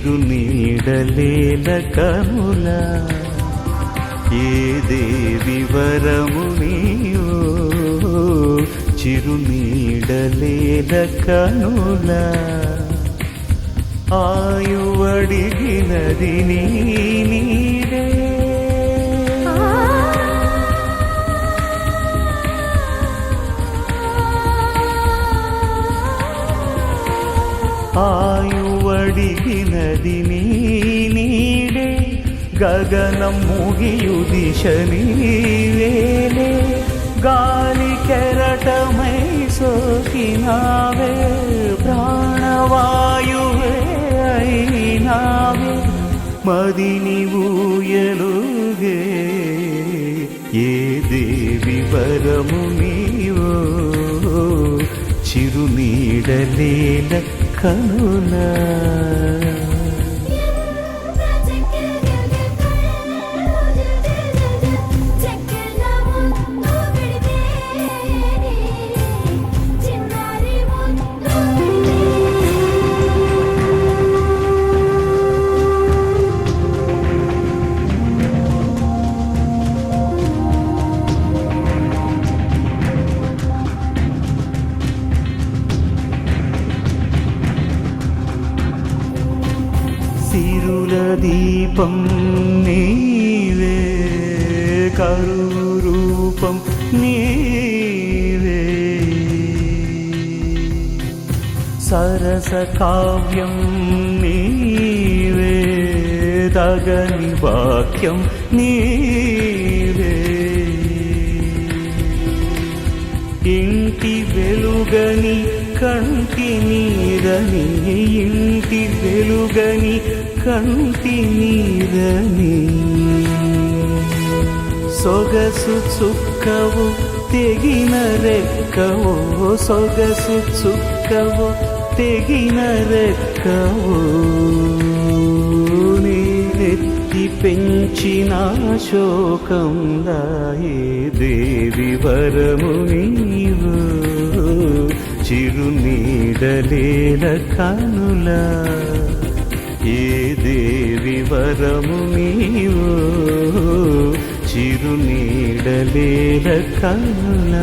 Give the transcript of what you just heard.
చిరునీడలేల కనుల ఏ దేవి వరము నీవో చిరునీడలేల కనుల ఆయువడిగినది నీడే ఆయువడిగినది నీడే గగనం ముగియుదిశ నీవేలే గాలి కెరటమై సోకినావే ప్రాణవాయువే అయినావే మదిని ఊయలుగే ఏ దేవి వరము నీవో చిరునీడలేల కనుల సిరుల దీపం నీవే కరురూపం నీవే సరస కావ్యం నీవే తగని వాక్యం నీవే ఇంటి వెలుగని కంటి నీరని ఇంటి వెలుగని కంటి నీరని సొగసు చుక్కవు తెగిన రెక్కవో సొగసు చుక్కవు తెగిన రెక్కవో నేనెత్తి పెంచిన శోకం దాయే దేవి వరము నీవు చిరునీడలేల కనుల ఏ దేవి వరము నీవు చిరునీడలేల కనుల